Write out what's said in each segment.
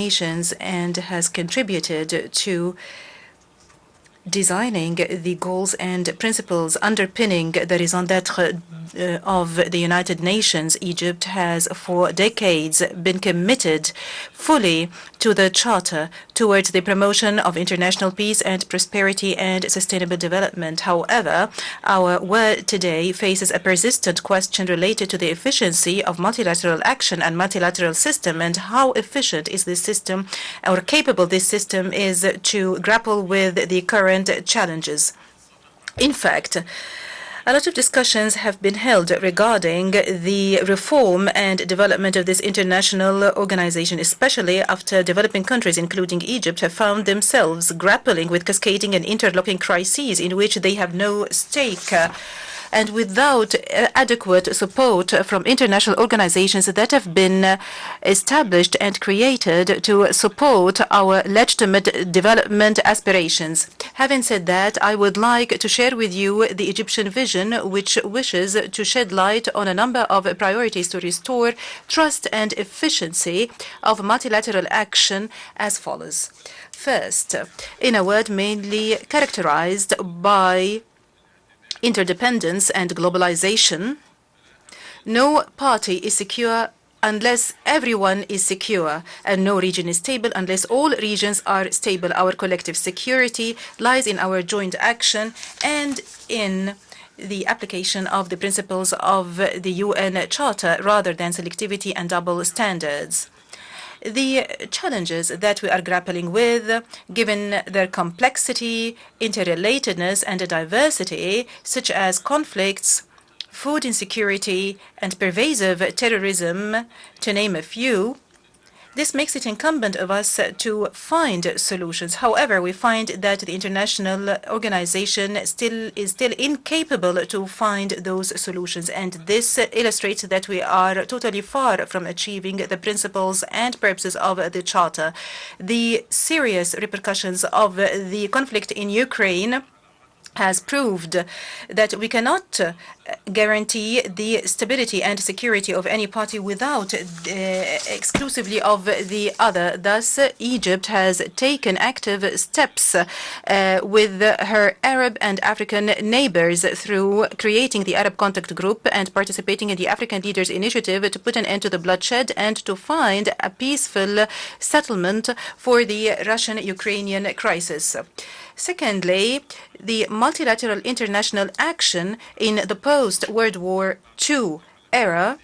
Nations and has contributed to designing the goals and principles underpinning the raison d'être of the United Nations. Egypt has for decades been committed fully to the Charter towards the promotion of international peace and prosperity and sustainable development. However, our world today faces a persistent question related to the efficiency of multilateral action and multilateral system, and how efficient is this system, or capable this system is to grapple with the current challenges. In fact, a lot of discussions have been held regarding the reform and development of this international organization, especially after developing countries, including Egypt, have found themselves grappling with cascading and interlocking crises in which they have no stake. And without adequate support from international organizations that have been established and created to support our legitimate development aspirations. Having said that, I would like to share with you the Egyptian vision, which wishes to shed light on a number of priorities to restore trust and efficiency of multilateral action as follows. First, in a world mainly characterized by interdependence and globalization, no party is secure unless everyone is secure, and no region is stable unless all regions are stable. Our collective security lies in our joint action and in the application of the principles of the UN Charter rather than selectivity and double standards. The challenges that we are grappling with, given their complexity, interrelatedness, and diversity, such as conflicts, food insecurity, and pervasive terrorism, to name a few, this makes it incumbent of us to find solutions. However, we find that the international organization is still incapable to find those solutions, and this illustrates that we are totally far from achieving the principles and purposes of the Charter. The serious repercussions of the conflict in Ukraine has proved that we cannot guarantee the stability and security of any party without exclusively of the other. Thus, Egypt has taken active steps with her Arab and African neighbors through creating the Arab Contact Group and participating in the African Leaders Initiative to put an end to the bloodshed and to find a peaceful settlement for the Russian-Ukrainian crisis. Secondly, the multilateral international action in the post-World War II era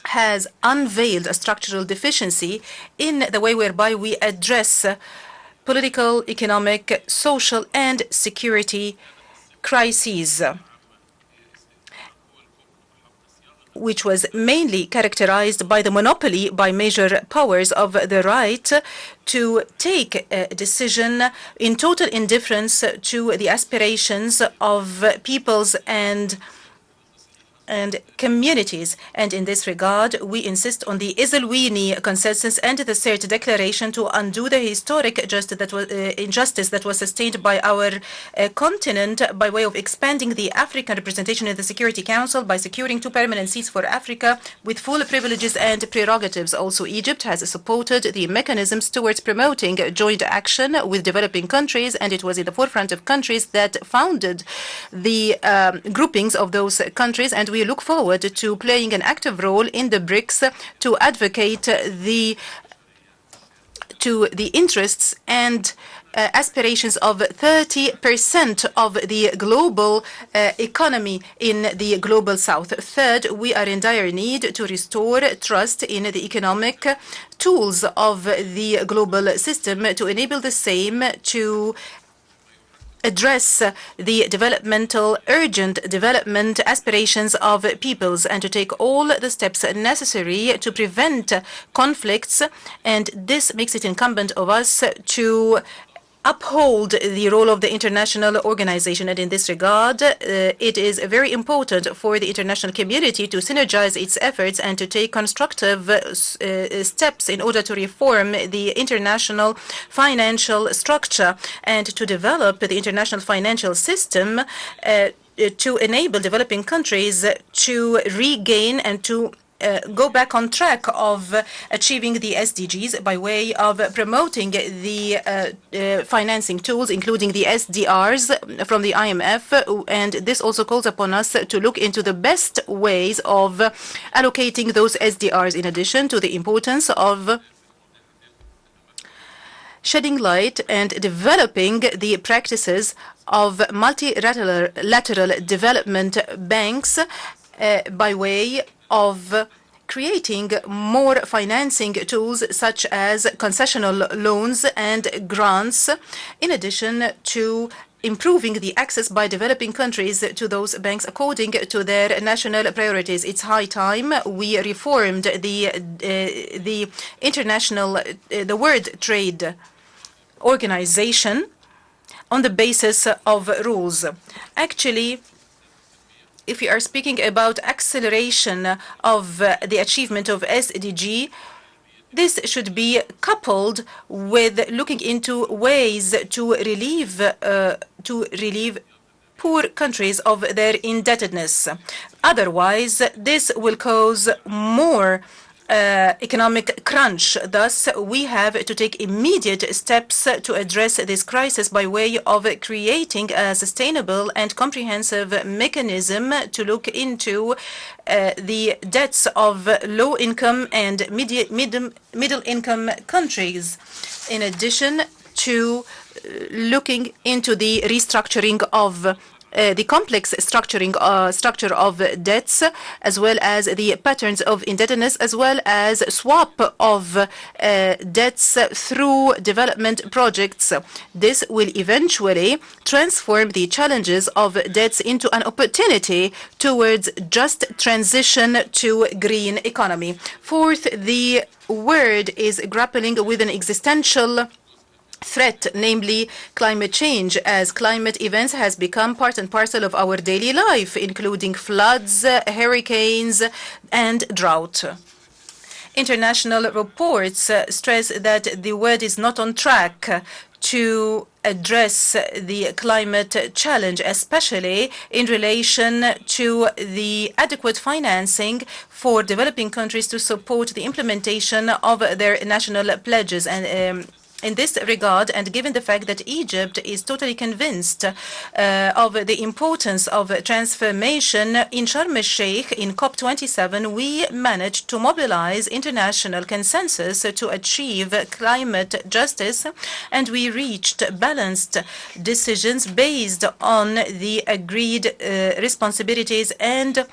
has unveiled a structural deficiency in the way whereby we address political, economic, social, and security crises, which was mainly characterized by the monopoly by major powers of the right to take a decision in total indifference to the aspirations of peoples and communities. And in this regard, we insist on the Iselwini consensus and the Third Declaration to undo the historic injustice that was sustained by our continent by way of expanding the African representation in the Security Council by securing 2 permanent seats for Africa with full privileges and prerogatives. Also, Egypt has supported the mechanisms towards promoting joint action with developing countries, and it was in the forefront of countries that founded the groupings of those countries, and we look forward to playing an active role in the BRICS to advocate the interests and aspirations of 30% of the global economy in the global south. Third, we are in dire need to restore trust in the economic tools of the global system to enable the same to address the urgent development aspirations of peoples and to take all the steps necessary to prevent conflicts. And this makes it incumbent of us to uphold the role of the international organization. And in this regard, it is very important for the international community to synergize its efforts and to take constructive steps in order to reform the international financial structure and to develop the international financial system to enable developing countries to regain and to go back on track of achieving the SDGs by way of promoting the financing tools, including the SDRs from the IMF, and this also calls upon us to look into the best ways of allocating those SDRs, in addition to the importance of shedding light and developing the practices of multilateral development banks by way of creating more financing tools such as concessional loans and grants, in addition to improving the access by developing countries to those banks according to their national priorities. It's high time we reformed the international, the World Trade Organization on the basis of rules. Actually, if we are speaking about acceleration of the achievement of SDG, this should be coupled with looking into ways to relieve poor countries of their indebtedness. Otherwise, this will cause more economic crunch. Thus, we have to take immediate steps to address this crisis by way of creating a sustainable and comprehensive mechanism to look into the debts of low-income and middle-income countries, in addition to looking into the restructuring of the complex structure of debts, as well as the patterns of indebtedness, as well as swap of debts through development projects. This will eventually transform the challenges of debts into an opportunity towards just transition to green economy. Fourth, the world is grappling with an existential threat, namely climate change, as climate events has become part and parcel of our daily life, including floods, hurricanes, and drought. International reports stress that the world is not on track to address the climate challenge, especially in relation to the adequate financing for developing countries to support the implementation of their national pledges. And in this regard, and given the fact that Egypt is totally convinced of the importance of transformation, in Sharm el-Sheikh, in COP27, we managed to mobilize international consensus to achieve climate justice, and we reached balanced decisions based on the agreed responsibilities and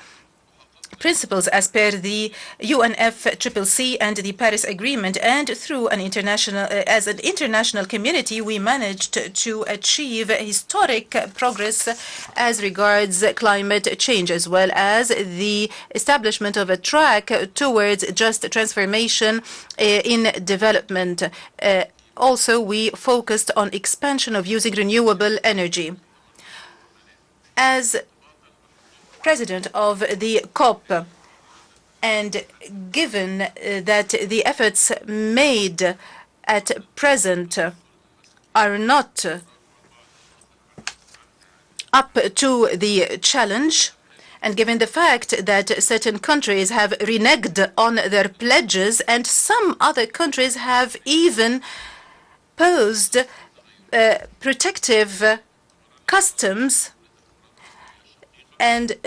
principles as per the UNFCCC and the Paris Agreement, and through an as an international community, we managed to achieve historic progress as regards climate change, as well as the establishment of a track towards just transformation in development. Also, we focused on expansion of using renewable energy. As President of the COP, and given that the efforts made at present are not up to the challenge, and given the fact that certain countries have reneged on their pledges and some other countries have even posed protective customs, and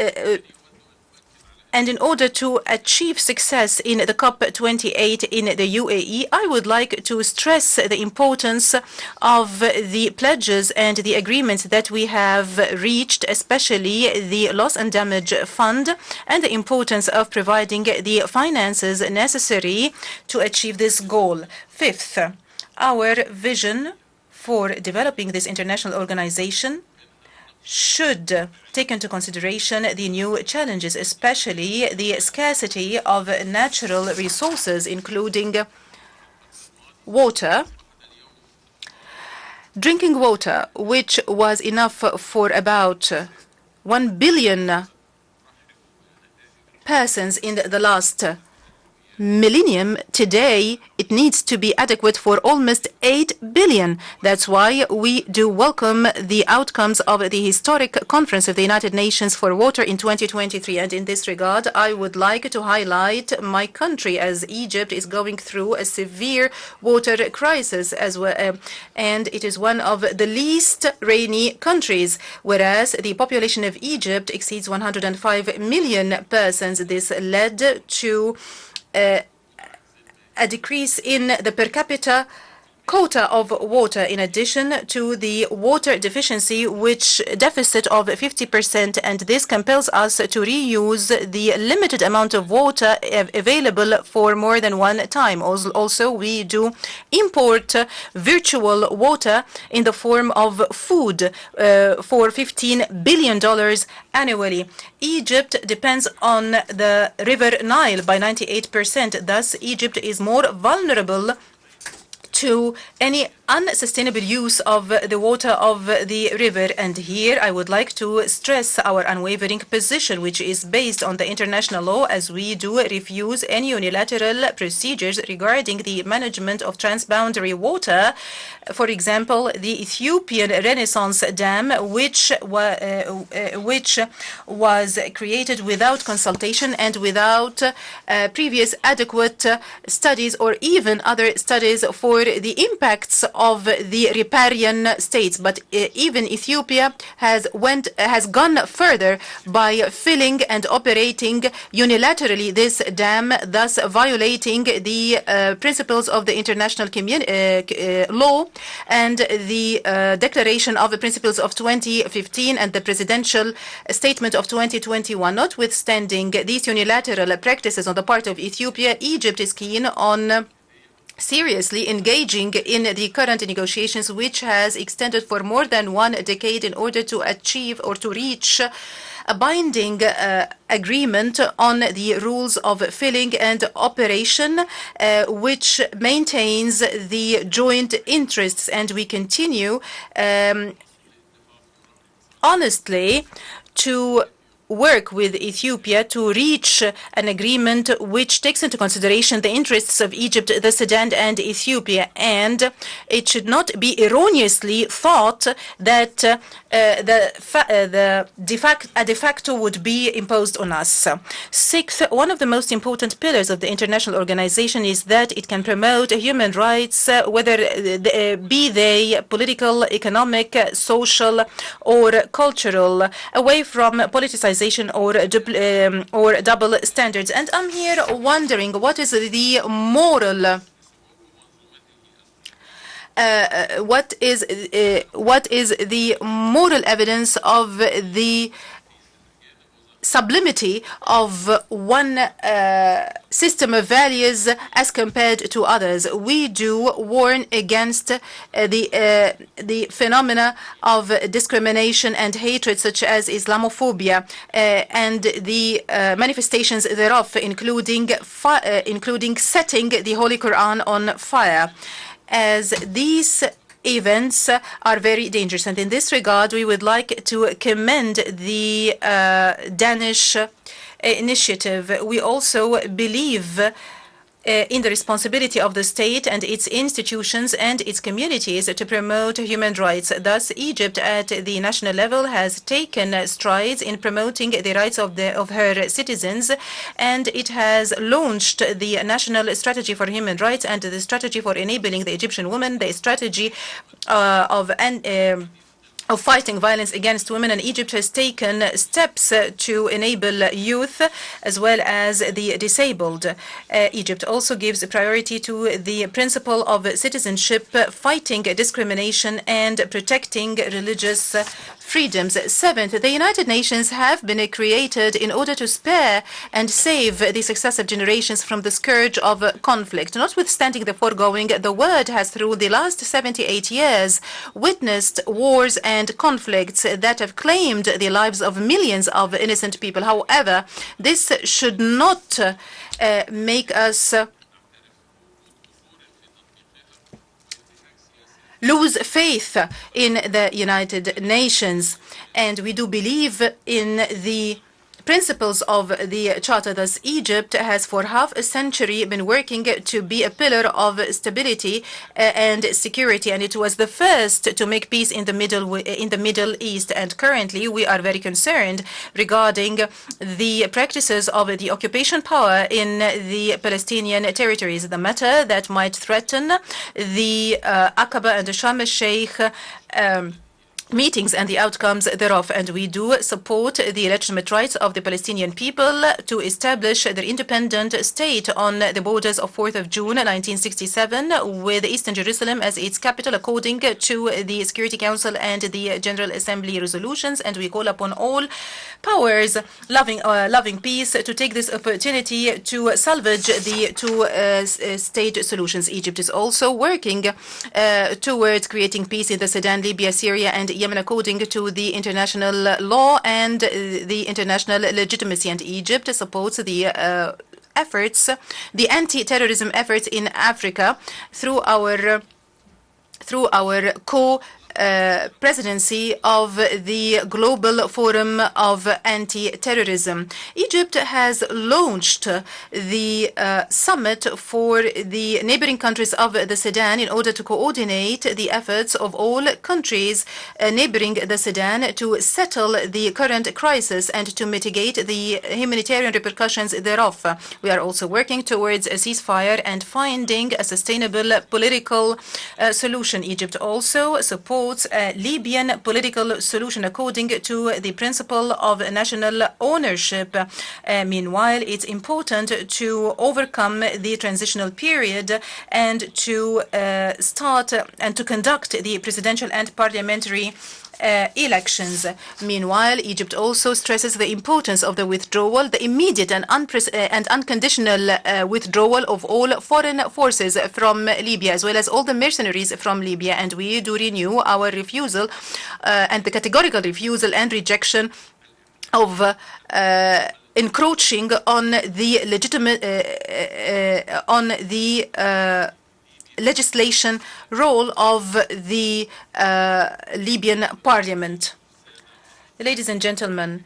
in order to achieve success in the COP28 in the UAE, I would like to stress the importance of the pledges and the agreements that we have reached, especially the Loss and Damage Fund, and the importance of providing the finances necessary to achieve this goal. Fifth, our vision for developing this international organization should take into consideration the new challenges, especially the scarcity of natural resources, including water. Drinking water, which was enough for about 1 billion persons in the last millennium, today it needs to be adequate for almost 8 billion. That's why we do welcome the outcomes of the historic conference of the United Nations for water in 2023. And in this regard, I would like to highlight my country, as Egypt is going through a severe water crisis as well, and it is one of the least rainy countries, whereas the population of Egypt exceeds 105 million persons. This led to a decrease in the per capita quota of water, in addition to the water deficiency, which deficit of 50%, and this compels us to reuse the limited amount of water available for more than one time. Also, we do import virtual water in the form of food for $15 billion annually. Egypt depends on the River Nile by 98%. Thus, Egypt is more vulnerable to any unsustainable use of the water of the river. And here I would like to stress our unwavering position, which is based on the international law, as we do refuse any unilateral procedures regarding the management of transboundary water. For example, the Ethiopian Renaissance Dam, which was created without consultation and without previous adequate studies or even other studies for the impacts of the riparian states. But even Ethiopia has gone further by filling and operating unilaterally this dam, thus violating the principles of the international law and the Declaration of the Principles of 2015 and the Presidential Statement of 2021. Notwithstanding these unilateral practices on the part of Ethiopia, Egypt is keen on seriously engaging in the current negotiations, which has extended for more than one decade, in order to achieve or to reach a binding agreement on the rules of filling and operation, which maintains the joint interests. And we continue honestly to work with Ethiopia to reach an agreement which takes into consideration the interests of Egypt, the Sudan, and Ethiopia. And it should not be erroneously thought that a de facto would be imposed on us. Sixth, one of the most important pillars of the international organization is that it can promote human rights, whether be they political, economic, social, or cultural, away from politicization or double standards. And I'm here wondering, what is the moral what is the moral evidence of the sublimity of one system of values as compared to others? We do warn against the phenomena of discrimination and hatred, such as Islamophobia, and the manifestations thereof, including setting the Holy Quran on fire, as these events are very dangerous. And in this regard, we would like to commend the Danish initiative. We also believe in the responsibility of the state and its institutions and its communities to promote human rights. Thus, Egypt at the national level has taken strides in promoting the rights of her citizens, and it has launched the National Strategy for Human Rights and the Strategy for Enabling the Egyptian Woman, the strategy of fighting violence against women. And Egypt has taken steps to enable youth as well as the disabled. Egypt also gives priority to the principle of citizenship, fighting discrimination, and protecting religious freedoms. Seventh, the United Nations have been created in order to spare and save the successive generations from the scourge of conflict. Notwithstanding the foregoing, the world has, through the last 78 years, witnessed wars and conflicts that have claimed the lives of millions of innocent people. However, this should not make us lose faith in the United Nations. And we do believe in the principles of the Charter. Thus, Egypt has for half a century been working to be a pillar of stability and security, and it was the first to make peace in the Middle East. And currently, we are very concerned regarding the practices of the occupation power in the Palestinian territories, the matter that might threaten the Aqaba and the Sharm el-Sheikh meetings and the outcomes thereof. And we do support the legitimate rights of the Palestinian people to establish their independent state on the borders of 4th of June 1967 with Eastern Jerusalem as its capital according to the Security Council and the General Assembly resolutions. And we call upon all powers loving peace to take this opportunity to salvage the two-state solutions. Egypt is also working towards creating peace in the Sudan, Libya, Syria, and Yemen according to the international law and the international legitimacy. And Egypt supports the efforts, the anti-terrorism efforts in Africa through our presidency of the Global Forum of Anti-Terrorism. Egypt has launched the summit for the neighboring countries of the Sudan in order to coordinate the efforts of all countries neighboring the Sudan to settle the current crisis and to mitigate the humanitarian repercussions thereof. We are also working towards a ceasefire and finding a sustainable political solution. Egypt also supports a Libyan political solution according to the principle of national ownership. Meanwhile, it's important to overcome the transitional period and to start and to conduct the presidential and parliamentary elections. Meanwhile, Egypt also stresses the importance of the withdrawal, the immediate and unconditional withdrawal of all foreign forces from Libya, as well as all the mercenaries from Libya. And we do renew our refusal and the categorical refusal and rejection of encroaching on the legitimate legislation role of the Libyan parliament. Ladies and gentlemen,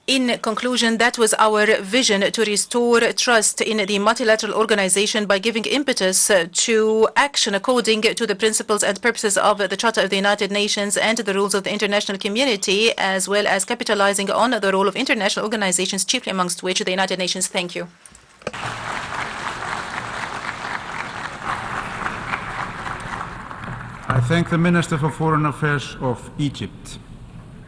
in conclusion, that was our vision to restore trust in the multilateral organization by giving impetus to action according to the principles and purposes of the Charter of the United Nations and the rules of the international community, as well as capitalizing on the role of international organizations, chiefly amongst which the United Nations. Thank you. I thank the Minister for Foreign Affairs of Egypt.